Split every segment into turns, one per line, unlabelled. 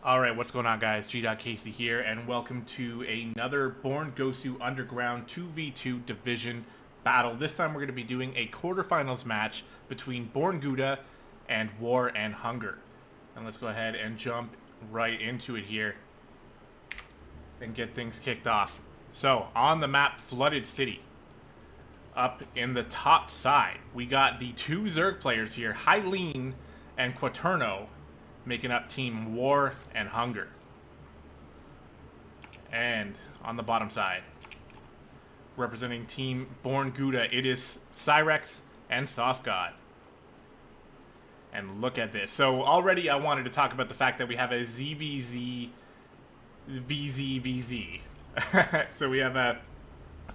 Alright, what's going on, guys? Gdoggcasey here, and welcome to another Born Gosu Underground 2v2 division battle. This time we're going to be doing a quarterfinals match between BornGouda and War and Hunger. And let's go ahead and jump right into it here and get things kicked off. So, on the map, Flooded City. Up in the top side, we got the two Zerg players here, Hylean and Quaterno, making up Team War and Hunger. And on the bottom side, representing Team BornGouda, it is Cyrex and SauceGod. And look at this. So already I wanted to talk about the fact that we have a ZVZ VZVZ. So we have a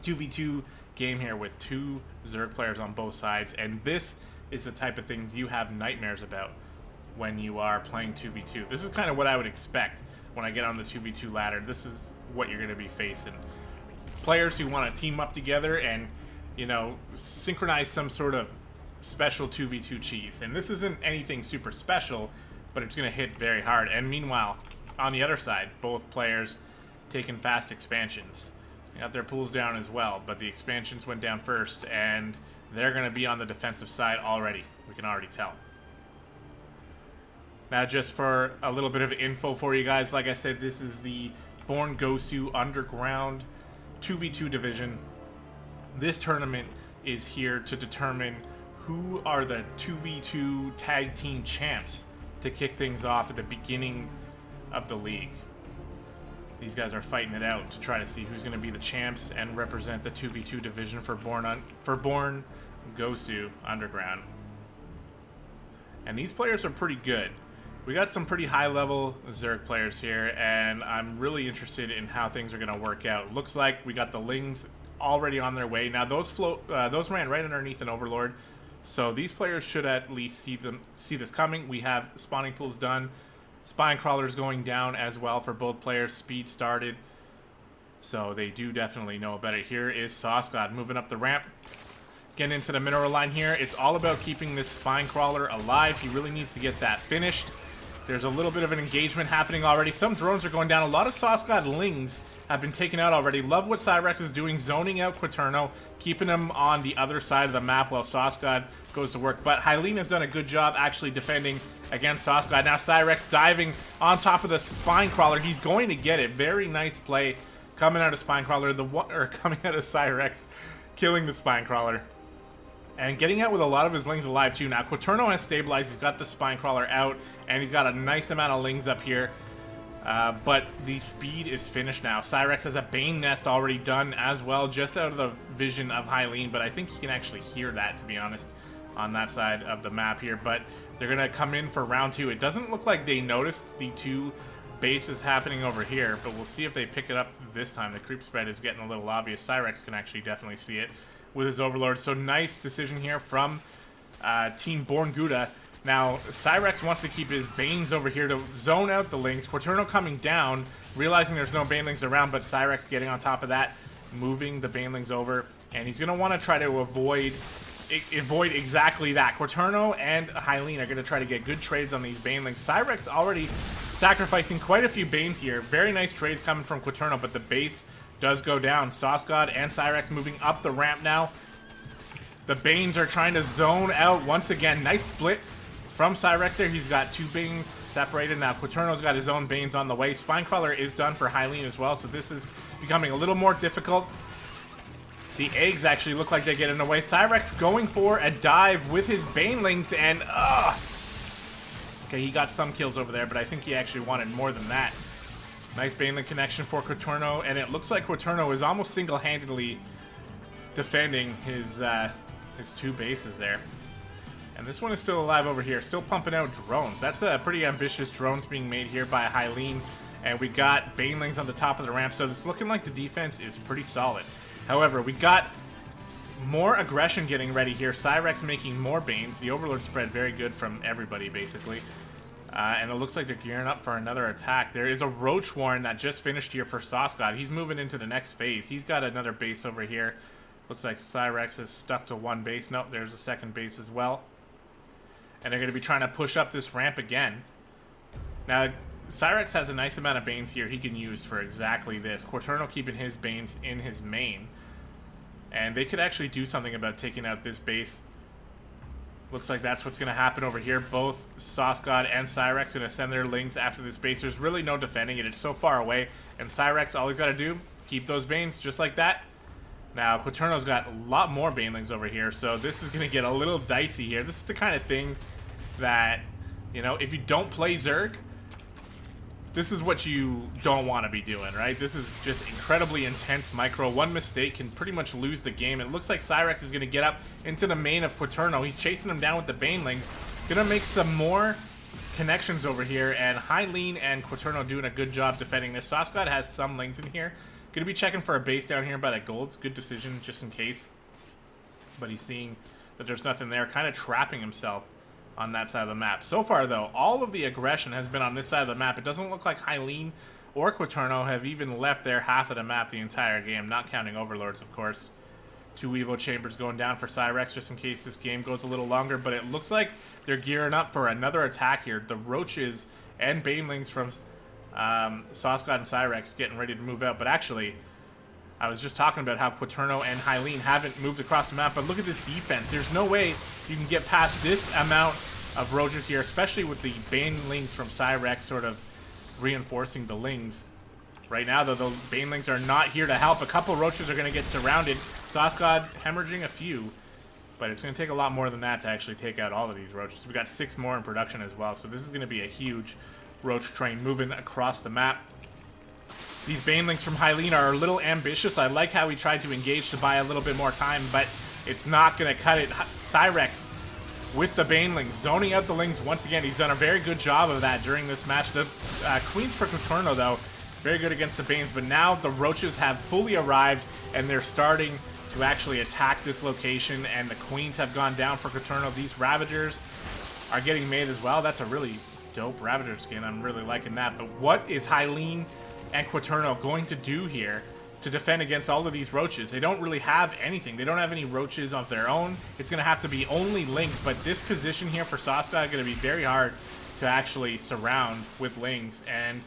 2v2 game here with two Zerg players on both sides, and this is the type of things you have nightmares about when you are playing 2v2. This is kind of what I would expect when I get on the 2v2 ladder. This is what you're going to be facing. Players who want to team up together and, you know, synchronize some sort of special 2v2 cheese. And this isn't anything super special, but it's going to hit very hard. And meanwhile, on the other side, both players taking fast expansions. They got their pools down as well, but the expansions went down first, and they're going to be on the defensive side already. We can already tell. Now, just for a little bit of info for you guys, like I said, this is the Born Gosu Underground 2v2 division. This tournament is here to determine who are the 2v2 tag team champs to kick things off at the beginning of the league. These guys are fighting it out to try to see who's going to be the champs and represent the 2v2 division for Born Gosu Underground. And these players are pretty good. We got some pretty high-level Zerg players here, and I'm really interested in how things are going to work out. Looks like we got the Lings already on their way. Now, those ran right underneath an Overlord, so these players should at least see this coming. We have spawning pools done. Spine crawlers going down as well for both players. Speed started, so they do definitely know about it. Here is SauceGod moving up the ramp. Getting into the mineral line here. It's all about keeping this spine crawler alive. He really needs to get that finished. There's a little bit of an engagement happening already. Some drones are going down. A lot of SauceGod Lings have been taken out already. Love what Cyrex is doing, zoning out Quaterno, keeping him on the other side of the map while SauceGod goes to work. But Hylean has done a good job actually defending against SauceGod. Now Cyrex diving on top of the spine crawler. He's going to get it. Very nice play coming out of spine crawler. Coming out of Cyrex, killing the spine crawler. And getting out with a lot of his Lings alive, too. Now, Quaterno has stabilized. He's got the spine crawler out, and he's got a nice amount of Lings up here. But the speed is finished now. Cyrex has a Bane Nest already done as well, just out of the vision of Hylean. But I think he can actually hear that, to be honest, on that side of the map here. But they're going to come in for round two. It doesn't look like they noticed the two bases happening over here, but we'll see if they pick it up this time. The creep spread is getting a little obvious. Cyrex can actually definitely see it with his Overlord. So nice decision here from Team BornGouda. Now, Cyrex wants to keep his Banes over here to zone out the Lings. Quaterno coming down, realizing there's no Banelings around, but Cyrex getting on top of that, moving the Banelings over. And he's going to want to try to avoid exactly that. Quaterno and Hylean are going to try to get good trades on these Banelings. Cyrex already sacrificing quite a few Banes here. Very nice trades coming from Quaterno, but the base does go down. SauceGod and Cyrex moving up the ramp now. The Banes are trying to zone out once again. Nice split from Cyrex there. He's got two Banes separated. Now Quaterno's got his own Banes on the way. Spinecrawler is done for Hylean as well, so this is becoming a little more difficult. The eggs actually look like they get in the way. Cyrex going for a dive with his Banelings, and okay, he got some kills over there, but I think he actually wanted more than that. Nice Baneling connection for Quaterno, and it looks like Quaterno is almost single-handedly defending his two bases there. And this one is still alive over here, still pumping out drones. That's a pretty ambitious drones being made here by Hylean, and we got Banelings on the top of the ramp, so it's looking like the defense is pretty solid. However, we got more aggression getting ready here. Cyrex making more Banes. The Overlord spread very good from everybody, basically. And it looks like they're gearing up for another attack. There is a Roach Warren that just finished here for SauceGod. He's moving into the next phase. He's got another base over here. Looks like Cyrex is stuck to one base. Nope, there's a second base as well. And they're going to be trying to push up this ramp again. Now, Cyrex has a nice amount of Banes here he can use for exactly this. Quaterno keeping his Banes in his main. And they could actually do something about taking out this base. Looks like that's what's going to happen over here. Both Sauce God and Cyrex going to send their lings after this base. There's really no defending it. It's so far away. And Cyrex, all he's got to do, keep those Banes just like that. Now, Quaterno's got a lot more Banelings over here, so this is going to get a little dicey here. This is the kind of thing that, you know, if you don't play Zerg, this is what you don't want to be doing, right? This is just incredibly intense micro. One mistake can pretty much lose the game. It looks like Cyrex is going to get up into the main of Quaterno. He's chasing him down with the Banelings. Going to make some more connections over here, and Hylean and Quaterno doing a good job defending this. Saucegod has some lings in here. Going to be checking for a base down here by that golds. Good decision, just in case. But he's seeing that there's nothing there, kind of trapping himself on that side of the map. So far, though, all of the aggression has been on this side of the map. It doesn't look like Hylean or Quaterno have even left their half of the map the entire game, not counting Overlords, of course. 2 Evo Chambers going down for Cyrex, just in case this game goes a little longer. But it looks like they're gearing up for another attack here. The Roaches and Banelings from Sauce God and Cyrex getting ready to move out. But actually, I was just talking about how Quaterno and Hylean haven't moved across the map, but look at this defense. There's no way you can get past this amount of Roaches here, especially with the Banelings from Cyrex sort of reinforcing the Lings. Right now, though, the Banelings are not here to help. A couple Roaches are going to get surrounded. Sauce God hemorrhaging a few, but it's going to take a lot more than that to actually take out all of these Roaches. We got 6 more in production as well, so this is going to be a huge Roach train moving across the map. These Banelings from Hylean are a little ambitious. I like how he tried to engage to buy a little bit more time, but it's not going to cut it. Cyrex with the Banelings, zoning out the Lings once again. He's done a very good job of that during this match. The Queens for Quaterno, though, very good against the Banes, but now the Roaches have fully arrived, and they're starting to actually attack this location, and the Queens have gone down for Quaterno. These Ravagers are getting made as well. That's a really dope Ravager skin. I'm really liking that. But what is Hylean and Quaterno going to do here to defend against all of these Roaches? They don't really have anything. They don't have any Roaches of their own. It's going to have to be only Lings, but this position here for Saucegod is going to be very hard to actually surround with Lings, and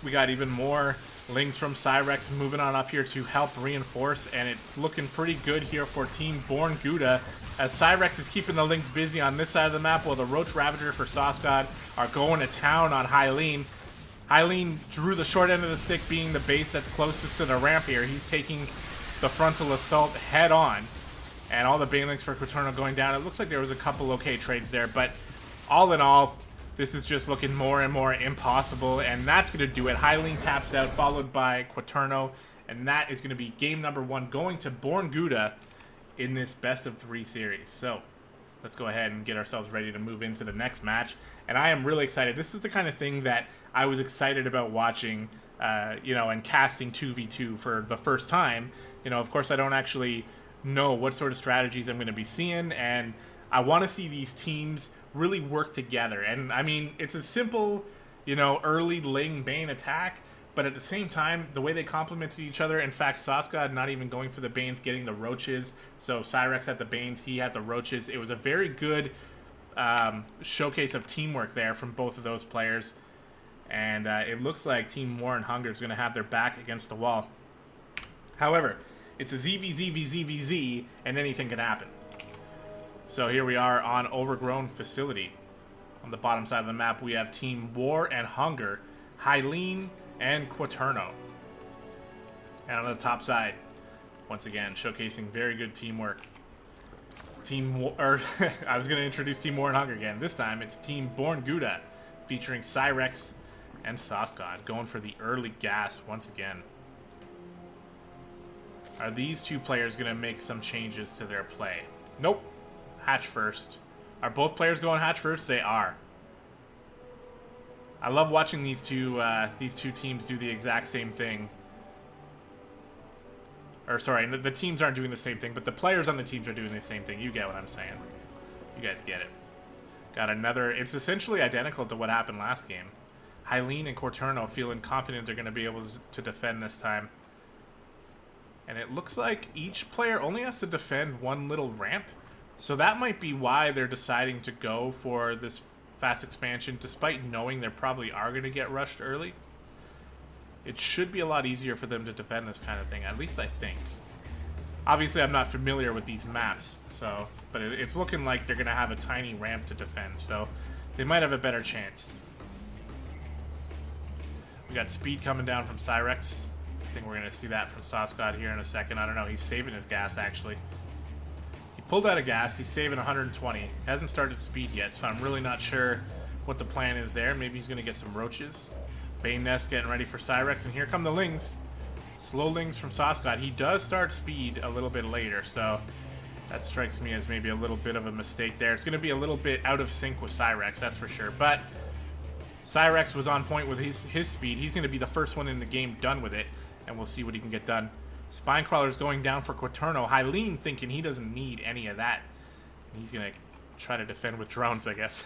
we got even more Lings from Cyrex moving on up here to help reinforce, and it's looking pretty good here for Team BornGouda, as Cyrex is keeping the Lings busy on this side of the map, while the Roach Ravager for Saucegod are going to town on Hylean. Hylean drew the short end of the stick, being the base that's closest to the ramp here. He's taking the frontal assault head on, and all the Banelings for Quaterno going down. It looks like there was a couple okay trades there, but all in all, this is just looking more and more impossible, and that's going to do it. Hylean taps out, followed by Quaterno, and that is going to be game number 1 going to BornGouda in this best-of-3 series. So let's go ahead and get ourselves ready to move into the next match, and I am really excited. This is the kind of thing that I was excited about watching, you know, and casting 2v2 for the first time. You know, of course, I don't actually know what sort of strategies I'm going to be seeing, and I want to see these teams really work together. And I mean, it's a simple, you know, early Ling Bane attack, but at the same time, the way they complemented each other. In fact, Saucegod not even going for the Banes, getting the Roaches. So Cyrex had the Banes, he had the Roaches. It was a very good showcase of teamwork there from both of those players. And it looks like Team War and Hunger is going to have their back against the wall. However, it's a ZVZVZVZ, and anything can happen. So here we are on Overgrown Facility. On the bottom side of the map, we have Team War and Hunger, Hylean and Quaterno. And on the top side, once again, showcasing very good teamwork. Team War, I was going to introduce Team War and Hunger again. This time, it's Team BornGouda, featuring Cyrex and Saucegod, going for the early gas once again. Are these two players going to make some changes to their play? Nope. Hatch first. Are both players going hatch first? They are. I love watching these two teams do the exact same thing. Or sorry, the teams aren't doing the same thing, but the players on the teams are doing the same thing. You get what I'm saying. You guys get it. Got another. It's essentially identical to what happened last game. Hylean and Quaterno feeling confident they're going to be able to defend this time. And it looks like each player only has to defend one little ramp. So that might be why they're deciding to go for this fast expansion, despite knowing they probably are going to get rushed early. It should be a lot easier for them to defend this kind of thing, at least I think. Obviously, I'm not familiar with these maps, so, but it's looking like they're going to have a tiny ramp to defend, so they might have a better chance. We got speed coming down from Cyrex. I think we're going to see that from Saucegod here in a second. I don't know. He's saving his gas, actually. He pulled out of gas. He's saving 120. He hasn't started speed yet, so I'm really not sure what the plan is there. Maybe he's going to get some roaches. Bane Nest getting ready for Cyrex, and here come the Lings. Slow Lings from Saucegod. He does start speed a little bit later, so that strikes me as maybe a little bit of a mistake there. It's going to be a little bit out of sync with Cyrex, that's for sure. But Cyrex was on point with his speed. He's going to be the first one in the game done with it, and we'll see what he can get done. Spinecrawler's going down for Quaterno. Hylean thinking he doesn't need any of that. He's going to try to defend with drones, I guess.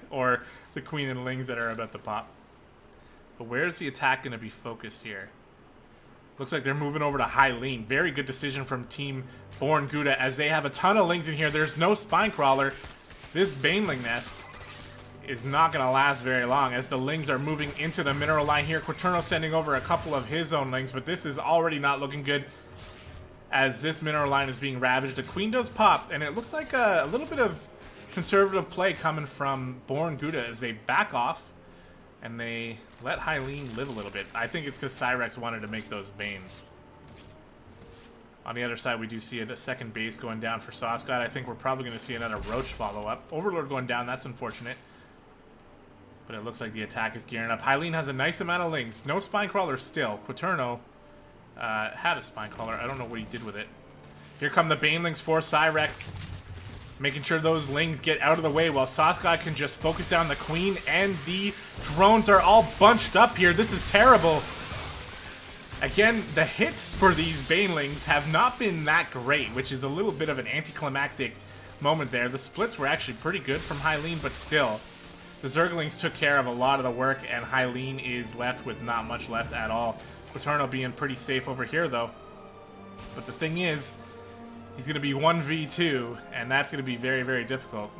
Or the Queen and Lings that are about to pop. But where's the attack going to be focused here? Looks like they're moving over to Hylean. Very good decision from Team BornGouda as they have a ton of Lings in here. There's no Spinecrawler. This Baneling Nest is not going to last very long as the Lings are moving into the mineral line here. Quaterno sending over a couple of his own Lings, but this is already not looking good as this mineral line is being ravaged. The Queen does pop, and it looks like a little bit of conservative play coming from BornGouda as they back off and they let Hylean live a little bit. I think it's because Cyrex wanted to make those Banes. On the other side, we do see a second base going down for Saucegod. I think we're probably going to see another Roach follow-up. Overlord going down, that's unfortunate. But it looks like the attack is gearing up. Hylean has a nice amount of Lings. No Spinecrawler still. Quaterno had a Spinecrawler. I don't know what he did with it. Here come the Banelings for Cyrex. Making sure those Lings get out of the way while Saucegod can just focus down the Queen, and the drones are all bunched up here. This is terrible. Again, the hits for these Banelings have not been that great, which is a little bit of an anticlimactic moment there. The splits were actually pretty good from Hylean, but still, the Zerglings took care of a lot of the work, and Hylean is left with not much left at all. Quaterno being pretty safe over here, though. But the thing is, he's going to be 1v2, and that's going to be very, very difficult.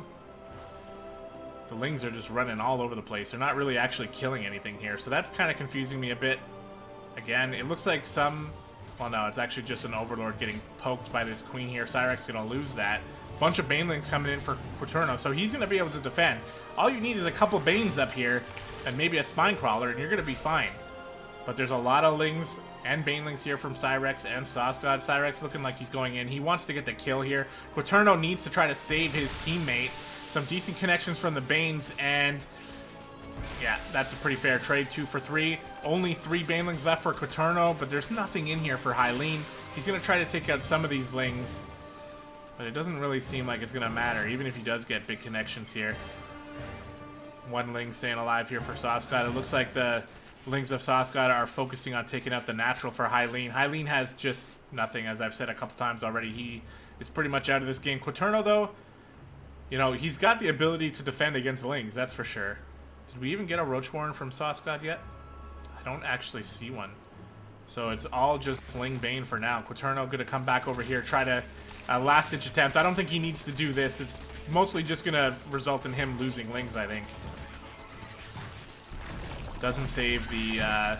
The Lings are just running all over the place. They're not really actually killing anything here, so that's kind of confusing me a bit. Again, it looks like some... Well, no, it's actually just an Overlord getting poked by this Queen here. Cyrex going to lose that. Bunch of Banelings coming in for Quaterno, so he's going to be able to defend. All you need is a couple Banes up here, and maybe a Spinecrawler, and you're going to be fine. But there's a lot of Lings and Banelings here from Cyrex and Saucegod. Cyrex looking like he's going in. He wants to get the kill here. Quaterno needs to try to save his teammate. Some decent connections from the Banes, and yeah, that's a pretty fair trade. 2 for 3. Only 3 Banelings left for Quaterno, but there's nothing in here for Hylean. He's going to try to take out some of these Lings, but it doesn't really seem like it's going to matter, even if he does get big connections here. 1 Ling staying alive here for Saucegod. It looks like the Lings of Saucegod are focusing on taking out the natural for Hylean. Hylean has just nothing, as I've said a couple times already. He is pretty much out of this game. Quaterno, though, you know, he's got the ability to defend against Lings, that's for sure. Did we even get a Roach Warren from Saucegod yet? I don't actually see one. So it's all just Ling Bane for now. Quaterno going to come back over here, try to last-ditch attempt. I don't think he needs to do this. It's mostly just going to result in him losing Lings, I think. Doesn't save the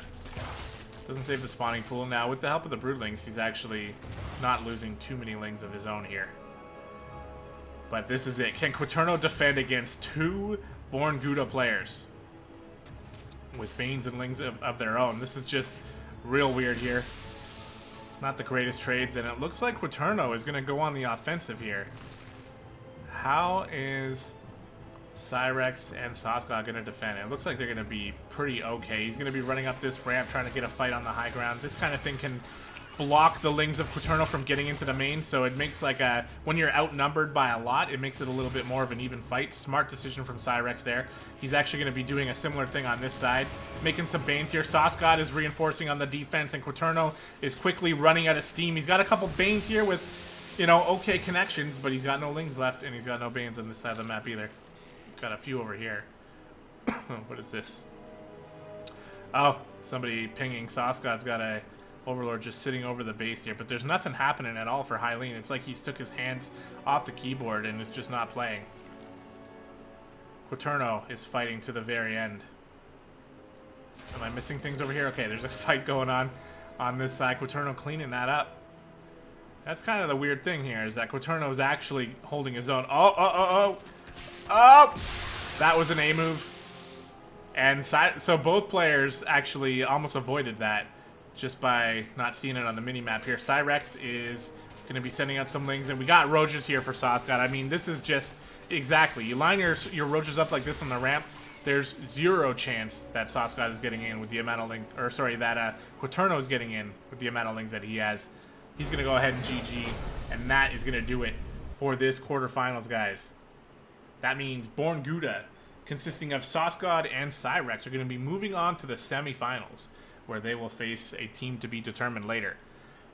spawning pool. Now, with the help of the Broodlings, he's actually not losing too many Lings of his own here. But this is it. Can Quaterno defend against 2 BornGouda players with Banes and Lings of their own? This is just real weird here. Not the greatest trades, and it looks like Quaterno is going to go on the offensive here. How is Cyrex and Saucegod going to defend? It looks like they're going to be pretty okay. He's going to be running up this ramp, trying to get a fight on the high ground. This kind of thing can block the Lings of Quaterno from getting into the main, so it makes like a... When you're outnumbered by a lot, it makes it a little bit more of an even fight. Smart decision from Cyrex there. He's actually going to be doing a similar thing on this side, making some Banes here. Saucegod is reinforcing on the defense, and Quaterno is quickly running out of steam. He's got a couple Banes here with, you know, okay connections, but he's got no Lings left, and he's got no Banes on this side of the map either. Got a few over here. What is this? Oh, somebody pinging. Saucegod's got a Overlord just sitting over the base here, but there's nothing happening at all for Hylean. It's like he's took his hands off the keyboard and is just not playing. Quaterno is fighting to the very end. Am I missing things over here? Okay, there's a fight going on this side. Quaterno cleaning that up. That's kind of the weird thing here, is that Quaterno is actually holding his own. Oh! That was an A move. And so both players actually almost avoided that just by not seeing it on the mini-map here. Cyrex is going to be sending out some lings, and we got Roaches here for Saucegod. I mean, this is just exactly. You line your Roaches up like this on the ramp, there's zero chance that Saucegod is getting in with the amount of ling, or sorry, that Quaterno is getting in with the amount of lings that he has. He's going to go ahead and GG, and that is going to do it for this quarterfinals, guys. That means BornGouda, consisting of Saucegod and Cyrex, are going to be moving on to the semifinals, where they will face a team to be determined later.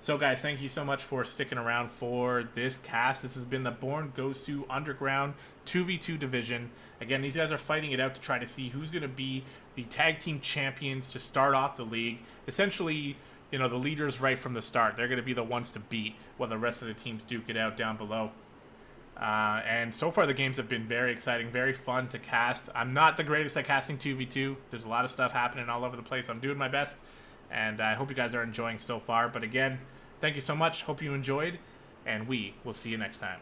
So, guys, thank you so much for sticking around for this cast. This has been the BornGouda Underground 2v2 division. Again, these guys are fighting it out to try to see who's going to be the tag team champions to start off the league. Essentially, you know, the leaders right from the start. They're going to be the ones to beat while the rest of the teams duke it out down below. And so far the games have been very exciting, very fun to cast. I'm not the greatest at casting 2v2. There's a lot of stuff happening all over the place. I'm doing my best, and I hope you guys are enjoying so far. But again, thank you so much. Hope you enjoyed, and we will see you next time.